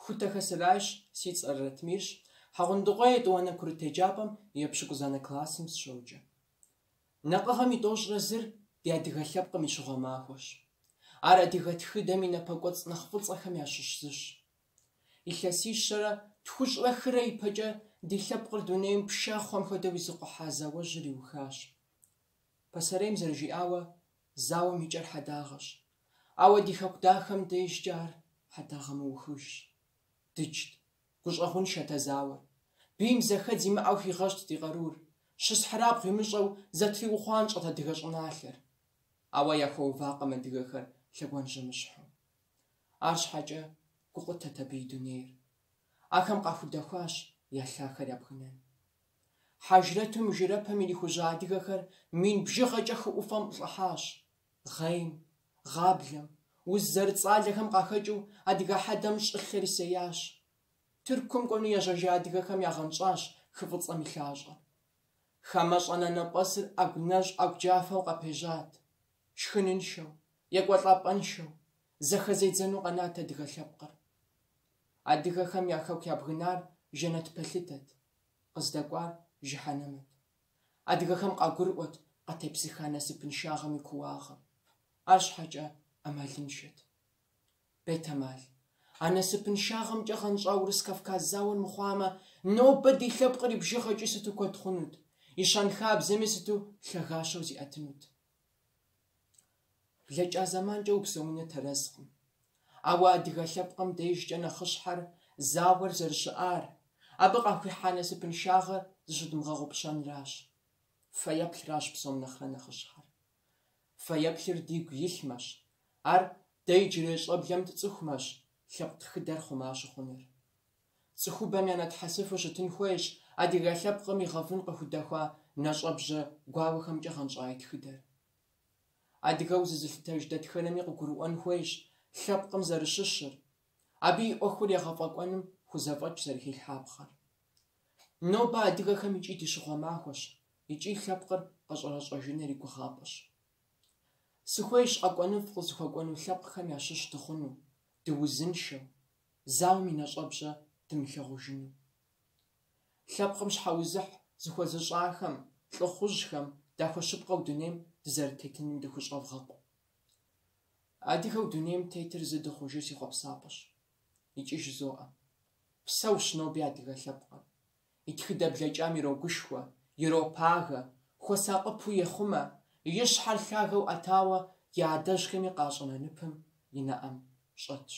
Хутаха сыраш, сиц Ратмирш, хагундугай туана куртеджапам, епшикузана классом сшоуджа. Накахами тоже разыр, диадигалябками шугамахош. Ара дигатхидами напакоц нахфуцахами ашишзыш. Ихасишара тхужлахра ипаджа дилябкар дунеем пшахом ходавизуко хазаwa жриухаш. Пасарем заржиава, зауам ичар хадагаш. Ава дихакдахам дейшджар, хадагам ухуш. Дичт, гушахун шатазауар. Бим захад зима аух игашт дигарур. Шис хараб гимишау затри ухуан шата дигашунахер. Ава яхо вaqama дигахар лягван жимишху. Арш хаджа гуқута таби дунер. Ахам қахудахаш яллахар ябхнен. Хажратум жирапами лихужа дигахар мин бжихачах уфам лахаш. Гайм, габлям, уззарцалахам қахаджу адига хадам шиххер сеяш. Türküm konu yaşajadigaham yaganşaş xıfıtsami lhaş'a. Xamaş ananapasır agnaş agjafaw qapejat. Şxınınşaw, yakwatlap'anşaw, zaxazeydzenu qanat adiga lhapqar. Adigaham yaxaw yabğınar jenat pelhitet. Qızdak'uar jihanemet. Adigaham qagur'ot qatepsıxana sıpınşağami kuwağam. Arşhaca amalınşet. Betamal. Anasıpın şağımca xanş'aurıs Kafkazzawan mıxhuama noba dilhapqri bjıxaç'i sıtu kotxunut. İşanxabzemi sıtu lhagaşaw zi'atınut. Bleç'a zamanca upsomını terasqım. Awa adiga lhapqam dejç'a naxışhar zawar zerşı'ar. Abı qaxuiha nasıpın şağı zışıdımğağupşanraş. Fayaplhraş psom naxra naxışhar. Fayaplhır digu yilhmaş. Ar dejç'reş'ablem tıts'uxmaş. Lhapqxıdar xumaş'ı xunur. Ts'uxubam yanat hasıfu şıtın xueş, adiga lhapqam iğafın qahudaxua naş'abja guauxamca xanş'aytxıdar. Adiga uzızılhtajdatxanami qugur'uan xueş, lhapqam zerışışır. Abi i'oxur yağaf'ak'uanım xuzaf'aç' zerxilhapxar. Noba adigaxam yiç'i dişığuamaxueş, yiç'i lhapqar qaş'eraş'ajjıner yiguğap'eş. Sıxueş qak'uanıf khızıxuak'uanu lhapqxam yaşış dıxhunu. Dıuzınşaw, zawmi naş'abja dımılhağujjınu. Lhapqam şhauzıh zıxuezış'axem, lh'ıxhujxem, daxueşıpqeu dunêym dızerıtêtınım dıxuş'evğak'u. Adigeu dunêym têtır zı dıxhujjı si xhuapsap'eş. Yiç'i jızo'e. Pseuş nobi adiga lhapqam. Yitxıde bleç'am yiroguşşxue, yiropage, xuesakъıpu yêxhume, yişher lhageu 'etaue yi adejxemi qaş'enenıpım yi ne'em ş'etş.